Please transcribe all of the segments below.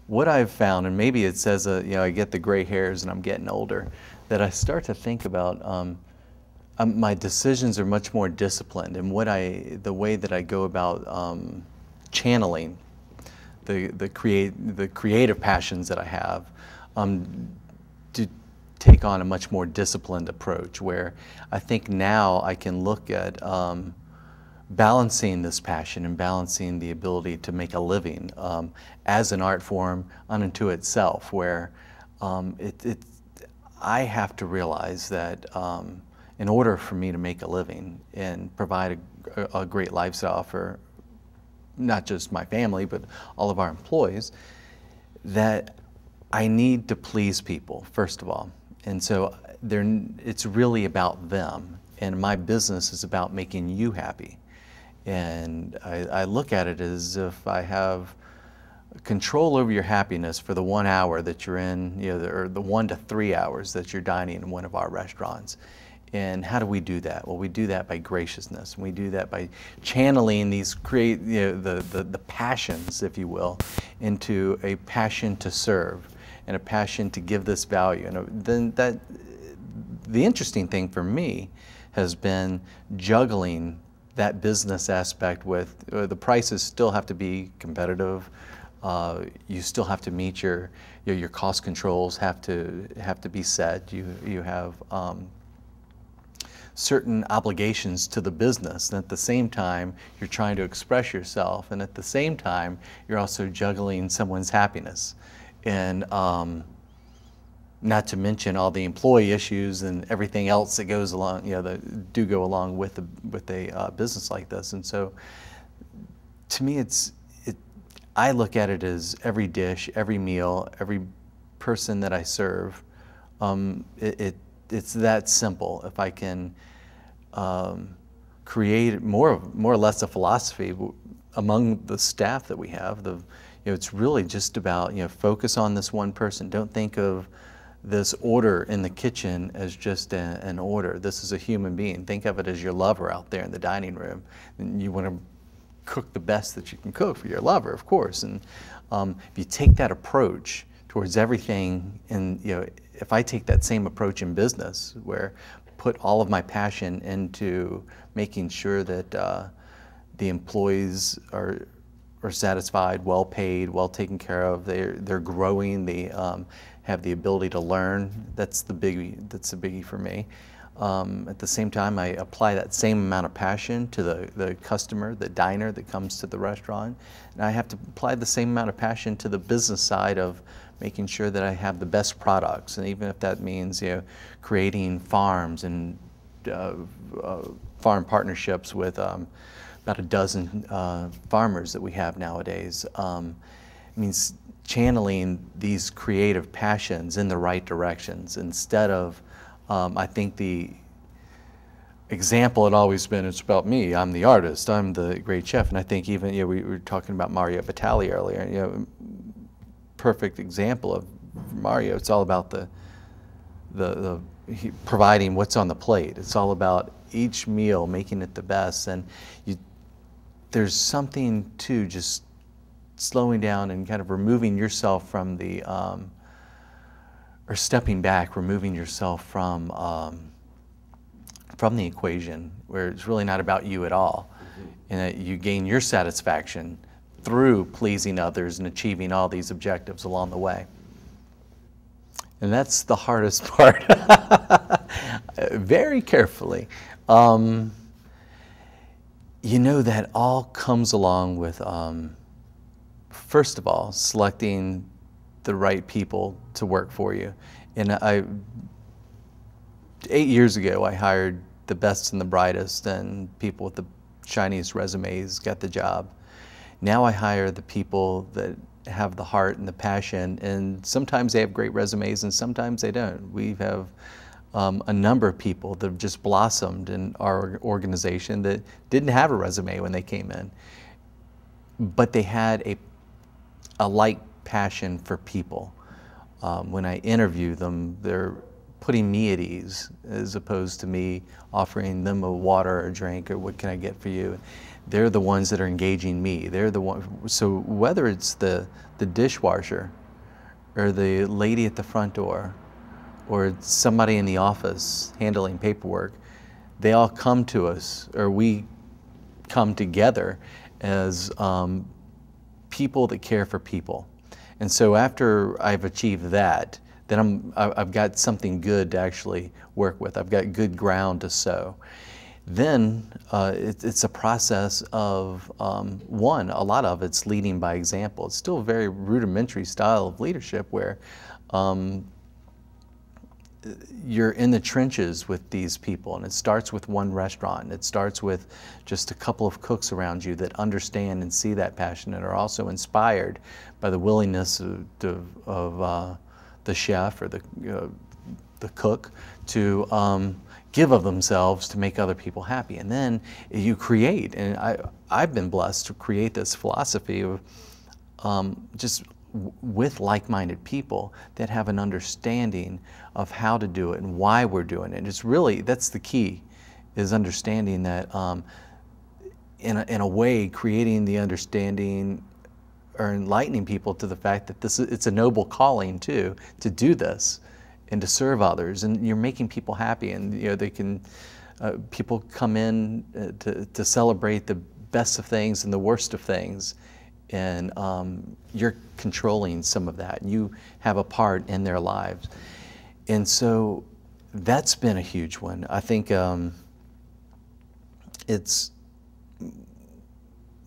what I've found, and maybe it says, you know, I get the gray hairs and I'm getting older, that I start to think about my decisions are much more disciplined, and the way that I go about channeling the creative passions that I have, to take on a much more disciplined approach, where I think now I can look at balancing this passion and balancing the ability to make a living as an art form unto itself, where I have to realize that in order for me to make a living and provide a great lifestyle for not just my family, but all of our employees, that I need to please people, first of all. And so it's really about them. And my business is about making you happy. And I look at it as if I have control over your happiness for the 1 hour that you're in, you know, or the 1 to 3 hours that you're dining in one of our restaurants. And how do we do that? Well, we do that by graciousness. We do that by channeling these the passions, if you will, into a passion to serve and a passion to give this value. And then the interesting thing for me has been juggling that business aspect with the prices still have to be competitive. You still have to meet your cost controls have to be set. You have certain obligations to the business, and at the same time you're trying to express yourself, and at the same time you're also juggling someone's happiness, and not to mention all the employee issues and everything else that goes along, you know, that do go along with a business like this. And so to me I look at it as every dish, every meal, every person that I serve, it's that simple. If I can create more or less a philosophy among the staff that we have, it's really just about, focus on this one person. Don't think of this order in the kitchen as just an order. This is a human being. Think of it as your lover out there in the dining room. And you want to cook the best that you can cook for your lover, of course. And if you take that approach towards everything, and if I take that same approach in business, where put all of my passion into making sure that the employees are satisfied, well paid, well taken care of, they're growing, they have the ability to learn. That's the biggie for me. At the same time, I apply that same amount of passion to the customer, the diner that comes to the restaurant, and I have to apply the same amount of passion to the business side of making sure that I have the best products, and even if that means creating farms and farm partnerships with about a dozen farmers that we have nowadays. It means channeling these creative passions in the right directions instead of, I think the example had always been, it's about me, I'm the artist, I'm the great chef, and I think even, we were talking about Mario Batali earlier, perfect example of Mario. It's all about providing what's on the plate. It's all about each meal, making it the best, and there's something to just slowing down and kind of removing yourself from or stepping back, removing yourself from the equation, where it's really not about you at all, and that you gain your satisfaction through pleasing others and achieving all these objectives along the way. And that's the hardest part. Very carefully. That all comes along with, first of all, selecting the right people to work for you. And 8 years ago, I hired the best and the brightest, and people with the shiniest resumes got the job. Now I hire the people that have the heart and the passion, and sometimes they have great resumes and sometimes they don't. We have a number of people that have just blossomed in our organization that didn't have a resume when they came in, but they had a like passion for people. When I interview them, they're putting me at ease, as opposed to me offering them a water or a drink or what can I get for you. They're the ones that are engaging me. They're the one. So whether it's the dishwasher or the lady at the front door or somebody in the office handling paperwork, they all come to us, or we come together as people that care for people. And so after I've achieved that, then I've got something good to actually work with. I've got good ground to sow. Then it's a process of, one, a lot of it's leading by example. It's still a very rudimentary style of leadership where you're in the trenches with these people, and it starts with one restaurant. It starts with just a couple of cooks around you that understand and see that passion and are also inspired by the willingness of the chef or the cook to give of themselves to make other people happy. And then you create, and I've been blessed to create this philosophy of just with like-minded people that have an understanding of how to do it and why we're doing it. It's really, that's the key, is understanding that in a way, creating the understanding or enlightening people to the fact that it's a noble calling too, to do this and to serve others, and you're making people happy, and they can, people come in to celebrate the best of things and the worst of things, and you're controlling some of that. You have a part in their lives. And so that's been a huge one. I think it's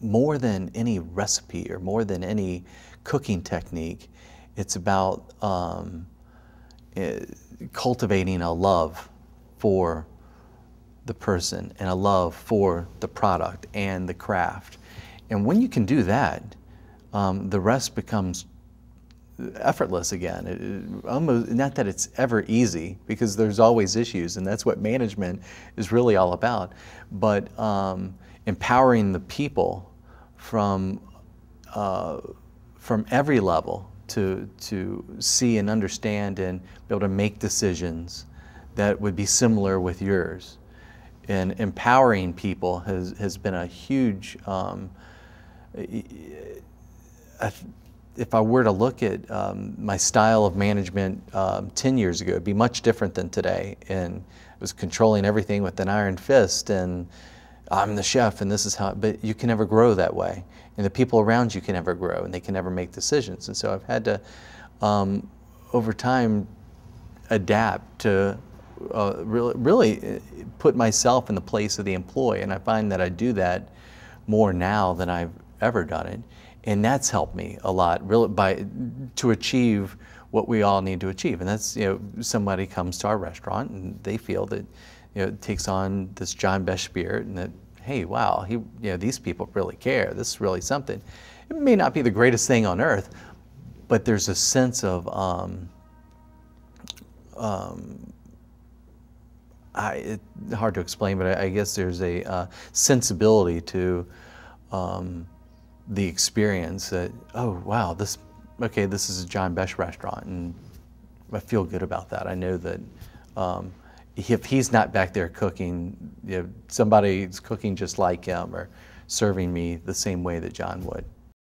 more than any recipe or more than any cooking technique. It's about cultivating a love for the person and a love for the product and the craft. And when you can do that, the rest becomes effortless again. Almost, not that it's ever easy, because there's always issues, and that's what management is really all about. But empowering the people from every level to see and understand and be able to make decisions that would be similar with yours. And empowering people has been a huge, if I were to look at my style of management 10 years ago, it'd be much different than today. And it was controlling everything with an iron fist, and I'm the chef and this is how, but you can never grow that way. And the people around you can never grow, and they can never make decisions. And so I've had to, over time, adapt to really put myself in the place of the employee. And I find that I do that more now than I've ever done it. And that's helped me a lot, really, to achieve what we all need to achieve. And that's, somebody comes to our restaurant and they feel that, it takes on this John Besh spirit, and that, hey, wow, these people really care. This is really something. It may not be the greatest thing on earth, but there's a sense of, it's hard to explain, but I guess there's a sensibility to the experience that, oh, wow, this is a John Besh restaurant, and I feel good about that. I know that if he's not back there cooking, somebody's cooking just like him or serving me the same way that John would.